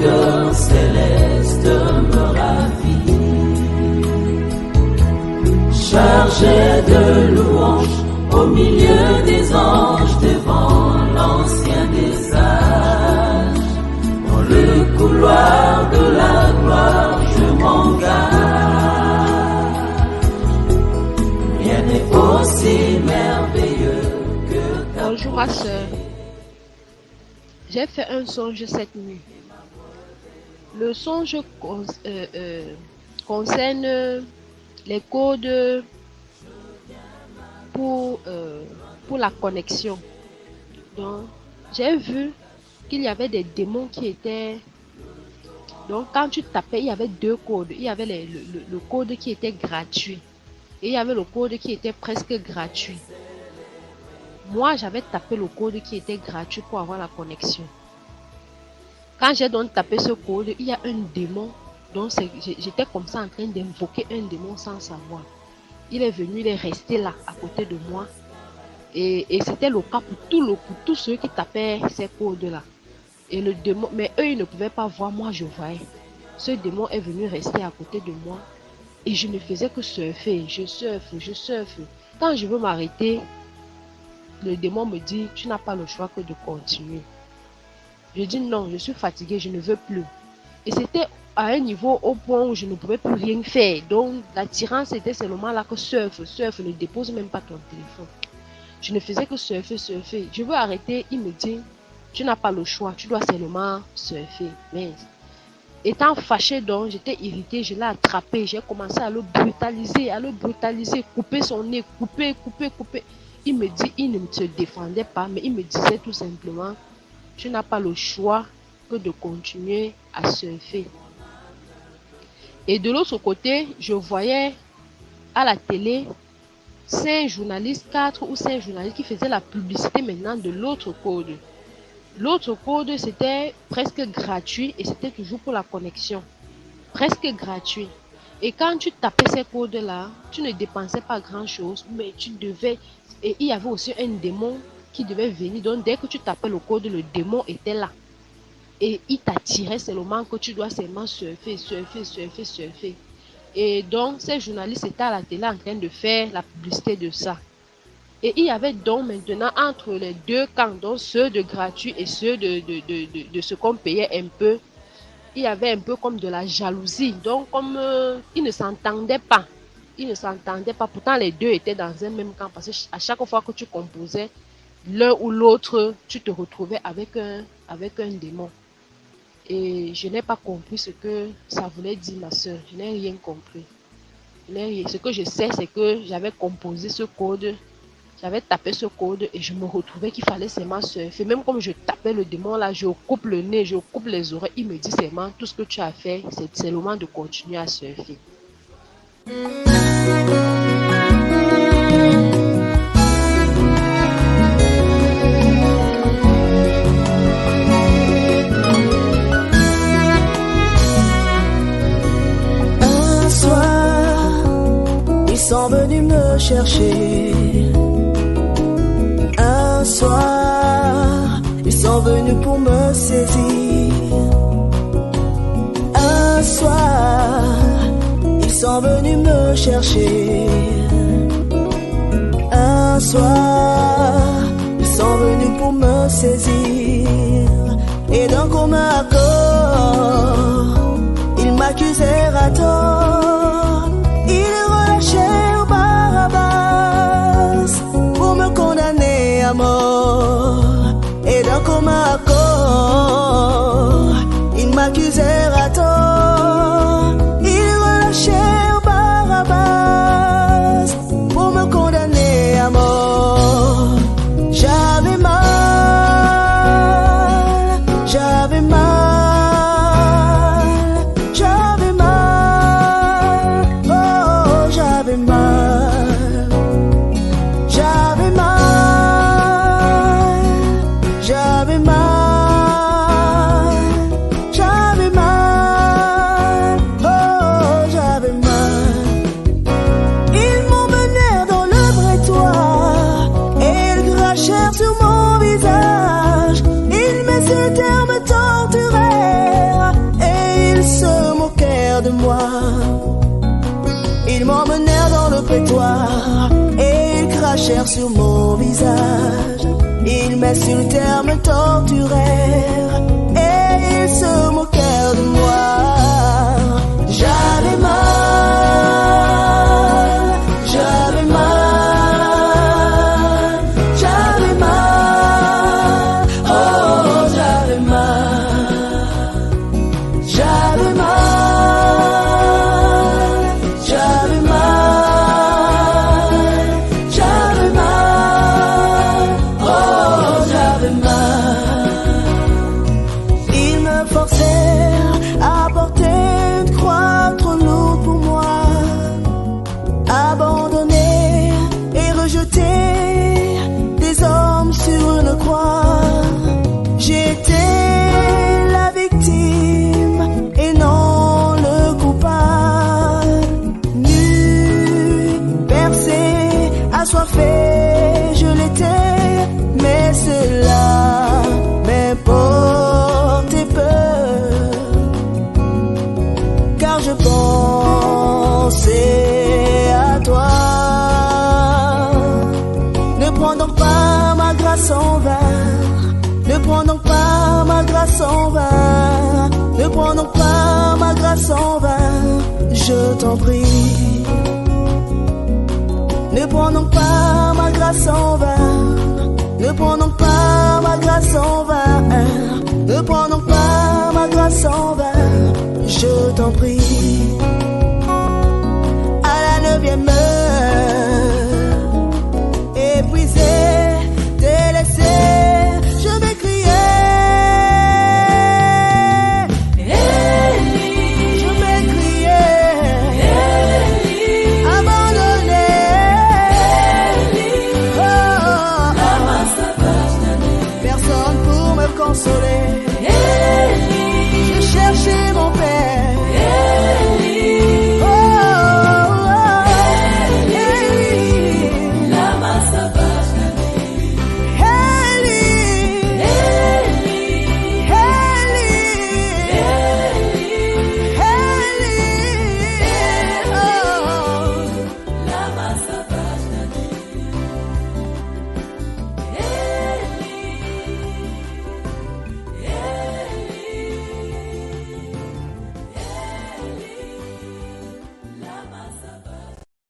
cœur céleste me ravit. Chargé de louanges au milieu des anges devant l'ancien des âges, dans le couloir de la gloire je m'engage. Rien n'est aussi merveilleux que ta Bonjour ma soeur. J'ai fait un songe cette nuit. Le songe concerne les codes pour la connexion. Donc, j'ai vu qu'il y avait des démons qui étaient... Donc, quand tu tapais, il y avait deux codes. Il y avait le code qui était gratuit. Et il y avait le code qui était presque gratuit. Moi, j'avais tapé le code qui était gratuit pour avoir la connexion. Quand j'ai donc tapé ce code, il y a un démon. Donc, j'étais comme ça en train d'invoquer un démon sans savoir. Il est venu, il est resté là, à côté de moi. Et c'était le cas pour tous ceux qui tapaient ces codes-là. Et le démon, mais eux, ils ne pouvaient pas voir, moi, je voyais. Ce démon est venu rester à côté de moi. Et je ne faisais que surfer. Je surfe. Quand je veux m'arrêter, le démon me dit, tu n'as pas le choix que de continuer. Je dis non, je suis fatiguée, je ne veux plus. Et c'était à un niveau au point où je ne pouvais plus rien faire. Donc l'attirance était seulement là que surfe, ne dépose même pas ton téléphone. Je ne faisais que surfer. Je veux arrêter, il me dit, tu n'as pas le choix, tu dois seulement surfer. Mais étant fâchée donc, j'étais irritée, je l'ai attrapé, j'ai commencé à le brutaliser, couper son nez, couper. Il me dit, il ne se défendait pas, mais il me disait tout simplement, tu n'as pas le choix que de continuer à surfer. Et de l'autre côté, je voyais à la télé 4 ou 5 journalistes qui faisaient la publicité maintenant de l'autre code. L'autre code, c'était presque gratuit et c'était toujours pour la connexion. Presque gratuit. Et quand tu tapais ces codes-là, tu ne dépensais pas grand-chose, mais tu devais... Et il y avait aussi un démon qui devait venir. Donc, dès que tu tapais le code, le démon était là. Et il t'attirait seulement que tu dois seulement surfer. Et donc, ces journalistes étaient à la télé en train de faire la publicité de ça. Et il y avait donc maintenant entre les deux camps, donc ceux de gratuit et ceux de ce qu'on payait un peu, il y avait un peu comme de la jalousie. Donc, comme ils ne s'entendaient pas. Pourtant, les deux étaient dans un même camp. Parce qu'à chaque fois que tu composais, l'un ou l'autre, tu te retrouvais avec un démon. Et je n'ai pas compris ce que ça voulait dire, ma soeur. Je n'ai rien compris. Ce que je sais, c'est que j'avais composé ce code. J'avais tapé ce code et je me retrouvais qu'il fallait seulement surfer. Même comme je tapais le démon là, je coupe le nez, je coupe les oreilles. Il me dit seulement, tout ce que tu as fait, c'est le moment de continuer à surfer. Un soir, ils sont venus me chercher. Un soir, ils sont venus pour me saisir. Un soir, ils sont venus me chercher. Un soir, ils sont venus pour me saisir. Et d'un commun accord, ils m'accusèrent à tort. Ils relâchèrent Barabbas pour me condamner à mort. Et d'un commun accord, ils m'accusèrent à tort. Ils relâchèrent Barabbas pour me condamner à mort. J'avais mal, j'avais mal, j'avais mal. Ils m'emmenèrent dans le prétoire et ils crachèrent sur mon visage. Ils m'insultèrent, me torturèrent et ils se moquèrent de moi. J'avais mal, j'avais mal, j'avais mal, oh j'avais mal, j'avais mal, j'avais mal, j'avais mal, oh j'avais mal. Ils me forcèrent à porter une croix trop lourde pour moi, abandonner et rejeter des hommes sur une croix. J'étais la victime et non le coupable. Nu, percé, assoiffé, je l'étais, mais cela m'importait peu, car je pensais à toi. Ne prends donc pas ma grâce en vain, ne prends donc pas ma grâce en vain, ne prends donc pas ma grâce en vain, je t'en prie. Ne prends donc pas ma grâce en vain, ne prends donc pas ma grâce en vain, ne prends donc pas ma grâce en vain, je t'en prie.